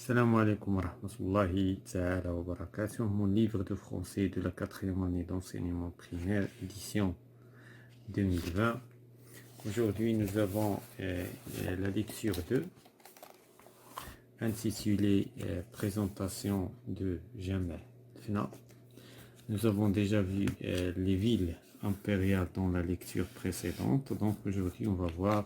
Salam alaikum wa rahmatullahi ta'ala wa barakatuh. Mon livre de français de la quatrième année d'enseignement primaire, édition 2020. Aujourd'hui, nous avons la lecture 2, intitulée Présentation de Jamal Fna. Nous avons déjà vu les villes impériales dans la lecture précédente. Donc aujourd'hui, on va voir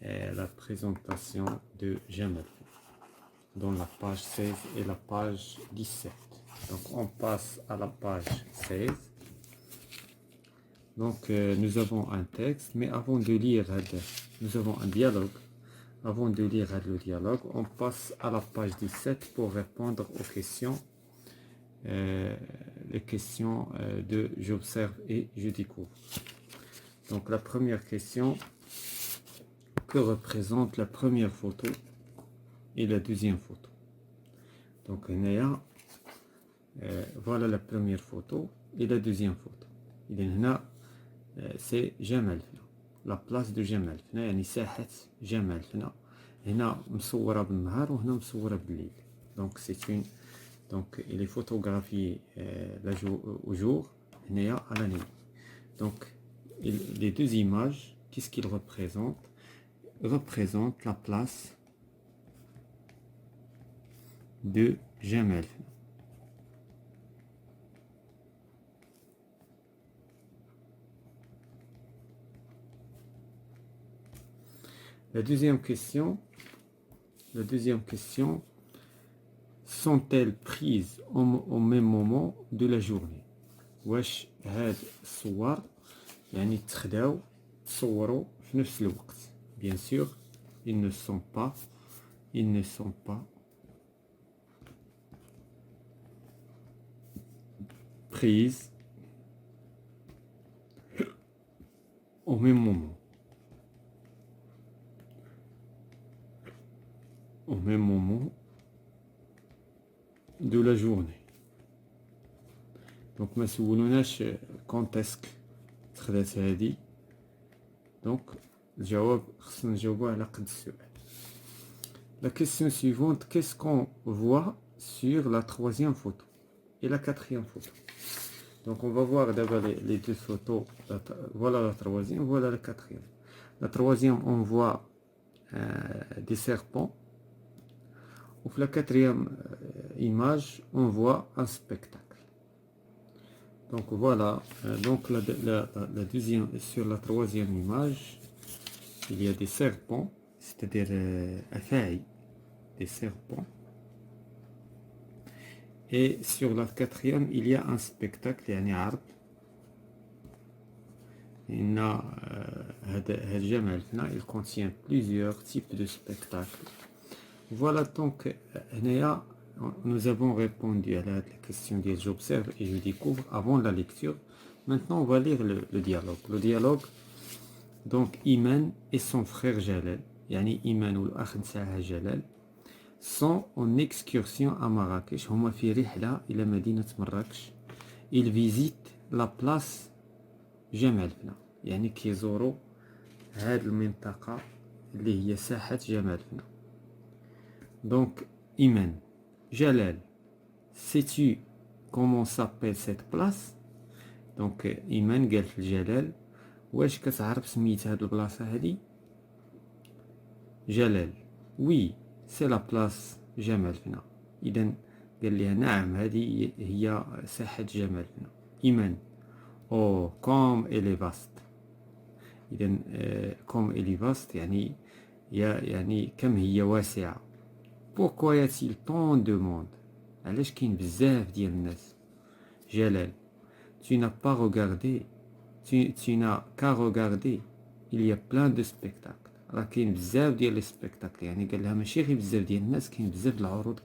la présentation de Jamal dans la page 16 et la page 17. Donc on passe à la page 16. Donc nous avons un texte, mais avant de lire, nous avons un dialogue. Avant de lire le dialogue, on passe à la page 17 pour répondre aux questions. Les questions de j'observe et je découvre. Donc la première question, que représente la première photo et la deuxième photo? Donc voilà la première photo et la deuxième photo. C'est Jamal Fna, la place de Jamal Fna, يعني ساحة جمال فنا. هنا مصورة بالنهار وهنا مصورة بالليل. Donc c'est une, donc il est photographié au jour, هنايا à la nuit. Donc les deux images, qu'est-ce qu'ils représentent? Représentent la place de Jamal Fna. La deuxième question, sont-elles prises au même moment de la journée? واش هاد الصور يعني تصوروا في نفس الوقت؟ Bien sûr, ils ne sont pas prises au même moment. De la journée. Donc ما سولوناش quand est-ce que تخدات هذه. Donc الجواب خصنا نجاوبوه على قد السؤال. La question suivante, qu'est-ce qu'on voit sur la troisième photo et la quatrième photo? Donc on va voir d'abord les deux photos. Voilà la troisième, voilà la quatrième. La troisième, on voit des serpents. Ou la quatrième image, on voit un spectacle. Donc voilà, donc la deuxième, sur la troisième image, il y a des serpents, c'est-à-dire des serpents. Et sur la quatrième, il y a un spectacle, يعني عرض. Il contient plusieurs types de spectacles. Voilà, donc nous avons répondu à la question de j'observe et je découvre avant la lecture. Maintenant, on va lire le dialogue. Le dialogue, donc Iman et son frère Jalal, yani Iman ou l'akh نتاعها Jalal, sont en excursion à Marrakech. هما في رحلة إلى مدينة مراكش. Ils visitent la place جمال فنا, يعني كيزوروا هاد المنطقة اللي هي ساحة جمال فنا. Donc, Iman, Jalal, sais-tu comment s'appelle cette place? Donc, Iman قال Jalal, واش كتعرف سميت هاد البلاصة هادي؟ Jalal, oui, c'est la place جمال فنا. إذن قال لها نعم هذه هي ساحة جمال فنا. Iman, oh, comme elle est vaste. إذن comme elle est vaste يعني كم هي واسعة. Pourquoi y a-t-il tant de monde? علاش كاين بزاف ديال الناس؟ Jalal, tu n'as pas regardé, tu n'as qu'à regarder, il y a plein de spectacles. راه كاين بزاف ديال لي سبيكتاكل, يعني قال لها ماشي غير بزاف ديال الناس, كاين بزاف د العروض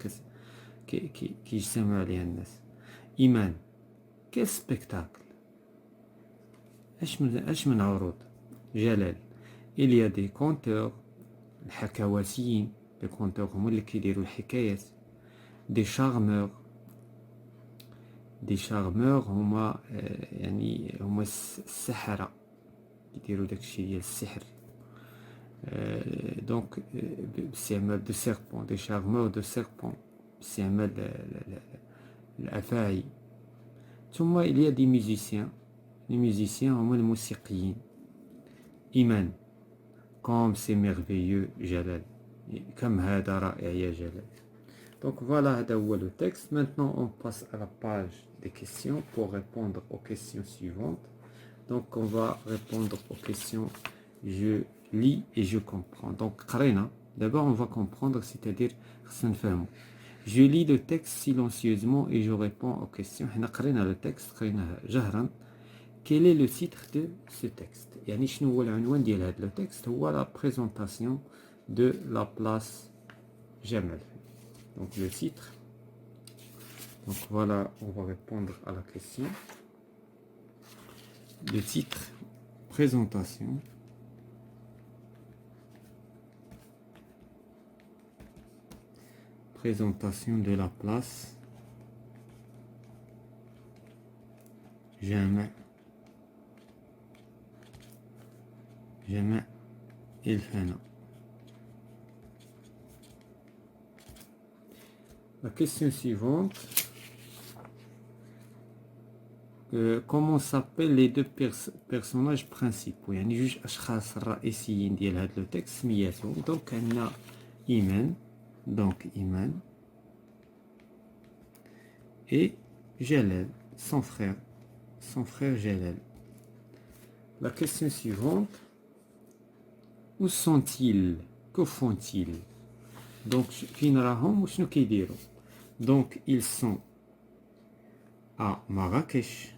كيجتمعوا عليها الناس. Iman, quel spectacle? اش من عروض؟ Jalal, il y a des conteurs, الحكواتيين. Les conteurs هما اللي كيديروا الحكايات. Des charmeurs هما يعني هما السحرة كيديروا داكشي ديال السحر. Donc باستعمال de serpent, des charmeurs de serpent, باستعمال الأفاعي. ثم il y a des musiciens, les musiciens هما الموسيقيين. إيمان comme c'est merveilleux جلال, كم هذا رائع يا جلال. Donc voilà, هذا هو le texte. Maintenant on passe à la page des questions pour répondre aux questions suivantes. Donc on va répondre aux questions je lis et je comprends. Donc قرينا, d'abord on va comprendre, c'est-à-dire خصنا نفهمو. Je lis le texte silencieusement et je réponds aux questions. حنا قرينا le texte, قريناه جهرا. Quel est le titre de ce texte? يعني شنو هو العنوان ديال هذا le texte؟ هو la présentation de la place Jamal. Donc le titre. Donc voilà, on va répondre à la question. Le titre, présentation. Présentation de la place Jamal. Jamal El Fana. La question suivante. Comment s'appellent les deux personnages principaux? يعني جوج أشخاص الرئيسيين ديال هذا لو تكست سمياتهم. دونك عندنا إيمان. Donc Iman et Jalal, son frère Jalal. La question suivante, où sont-ils? Que font-ils? Donc donc ils sont à Marrakech.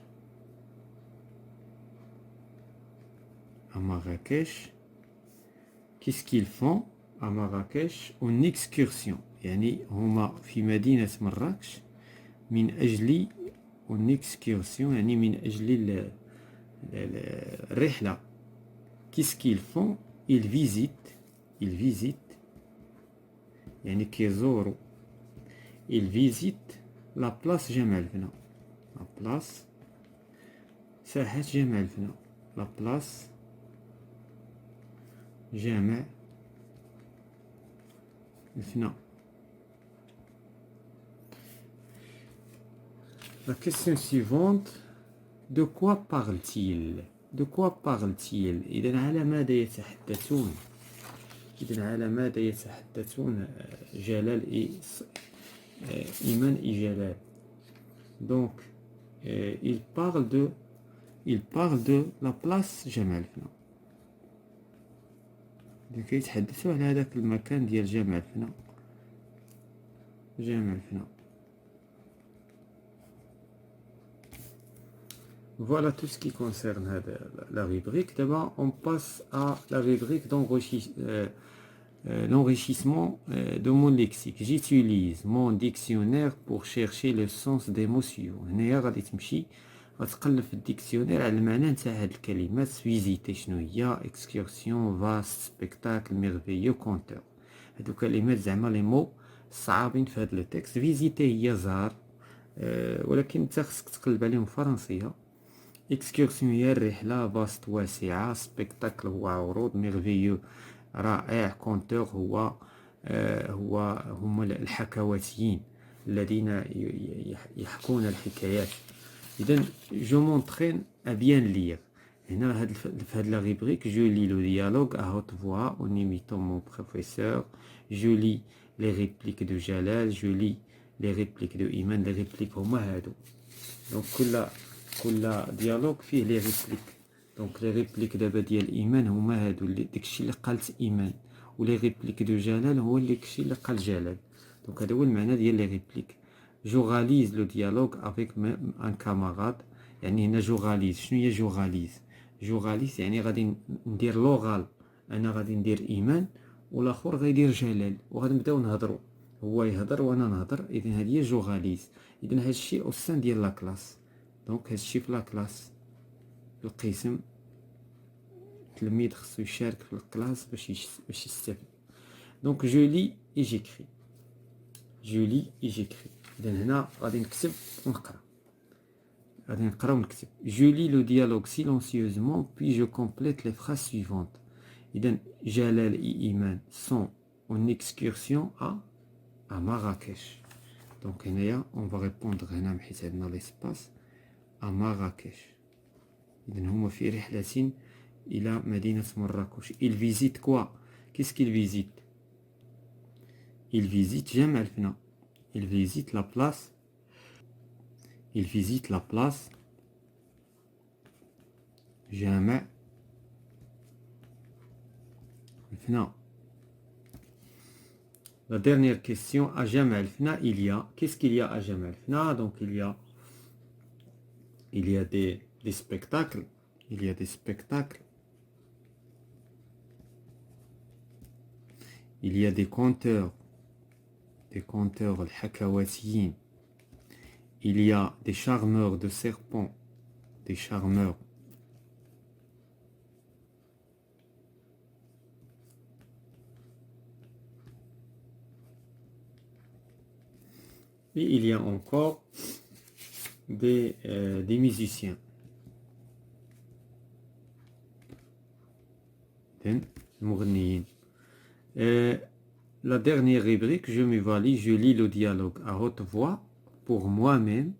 À Marrakech. Qu'est-ce qu'ils font à Marrakech? Une excursion. يعني هما في مدينة مراكش من أجل une excursion, يعني من أجل الرحلة. Qu'est-ce qu'ils font? Ils visitent يعني كيزوروا. Ils visitent la place جمال فنا. La place ساحة جمال فنا. La place جمال فنا. La question suivante, de quoi parle-t-il? De quoi parle-t-il? إذن على ماذا يتحدثون؟ إذن على ماذا يتحدثون جلال إيمان et Jalal. Donc il parle de la place جمال فنا. كيتحدثوا على هذاك المكان ديال جمال فنا. جمال فنا. Voilà tout ce qui concerne la rubrique. D'abord, on passe à la rubrique l'enrichissement de mon lexique. J'utilise mon dictionnaire pour chercher le sens des mots suivants. هنايا غادي تمشي غتقلب في الديكسيونير على المعنى نتاع هاد الكلمات. فيزيتي شنو هي؟ اكسكورسيون، فاست، سبيكتاكل، ميرفيو، كونتور. هادو كلمات زعما لي مو صعابين في هاد لو تكست. فيزيتي هي زار، ولكن انت خصك تقلب عليهم فرنسيه. اكسكورسيون هي الرحله، فاست واسعه، سبيكتاكل هو عروض، ميرفيو رائع، كونتور هم الحكواتيين الذين يحكون الحكايات. إذن جو مونترين à bien lire. هنا في هاد لا rubrique je lis le dialogue à haute voix en imitant mon professeur. Je lis les répliques de Jalal, je lis les répliques de Iman. les répliques هما هادو. donc كل dialogue فيه les répliques. donc les répliques دابا ديال إيمان هما هادو داكشي اللي قالت إيمان، و les répliques de Jalal هو داكشي اللي قال جلال. donc هذا هو المعنى ديال les répliques. جوراليز لو ديالوج افيك ان كاماراد. يعني هنا جوراليز. شنو هي جوراليز؟ جوراليز يعني غادي ندير لوغال، انا غادي ندير ايمان والاخر غيدير جلال، وغادي نبداو نهضروا، هو يهضر وانا نهضر. اذا هذه هي جوراليز. اذا هذا الشيء او سان ديال لا كلاس. دونك هذا الشيء في لا كلاس، في القسم التلميذ خصو يشارك في الكلاس باش يستافد. دونك جو لي اي جيكري. جو لي اي جيكري. إذا هنا غادي نكتب ونقرا. غادي نقرا ونكتب. Je lis le dialogue silencieusement puis je complète les phrases suivantes. إذن جلال et Iman sont en excursion à Marrakech. Donc on va répondre هنا بحيث عندنا l'espace à Marrakech. إذن هما في رحلة إلى مدينة مراكش. Ils visitent quoi? Qu'est-ce qu'ils visitent? Ils visitent جامع الفنا. Ils visitent la place. Ils visitent la place جامع الفنا. La dernière question, à Jama el-Fna, il y a, qu'est-ce qu'il y a à Jama el-Fna? Donc il y a des spectacles, il y a des spectacles, il y a des conteurs al-Hakawatiyin, il y a des charmeurs de serpents, des charmeurs. Et il y a encore des musiciens. La dernière rubrique, je lis le dialogue à haute voix pour moi-même,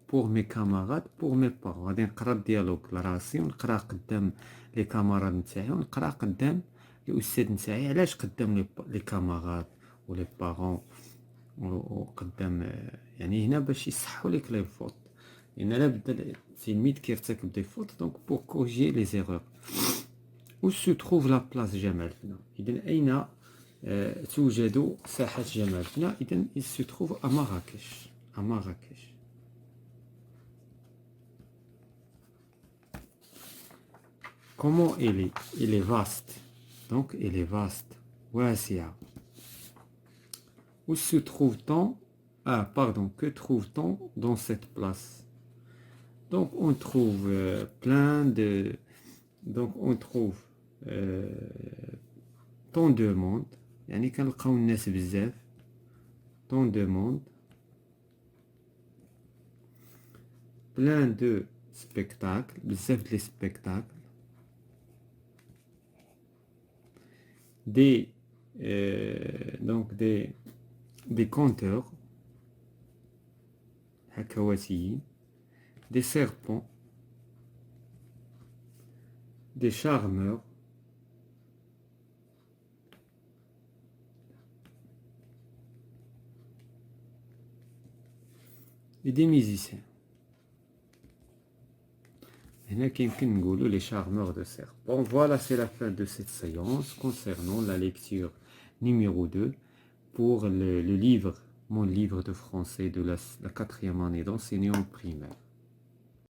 pour mes camarades, pour mes parents. غادي نقرا الديالوج لراسي ونقرا قدام لي كاماراد نتاعي ونقرا قدام الاستاذ نتاعي. علاش قدام لي كاماراد ولي بارون وقدام يعني هنا باش يصحوا لك لي فوت، لان لا بد التلميذ كيرتكب دي فوت دونك بور كورجي لي زيرور. où se trouve la place جامع الفنا؟ اذا اين توجد ساحة جامع الفنا؟ اذا il se trouve à Marrakech. à Marrakech. Comment elle est? Elle est vaste. Donc elle est vaste. واسعة. Où se trouve-t-on? Ah, pardon, que trouve-t-on dans cette place? Donc on trouve plein de... Donc on trouve tant de monde. يعني كنلقاو الناس بزاف. Tant de monde. Plein de spectacles. بزاف de spectacles. Donc des conteurs, Hakawatiyin, des serpents, des charmeurs, et des musiciens. Les charmeurs de serpents. Voilà, c'est la fin de cette séance concernant la lecture numéro 2 pour le livre, mon livre de français de la 4e année d'enseignant primaire.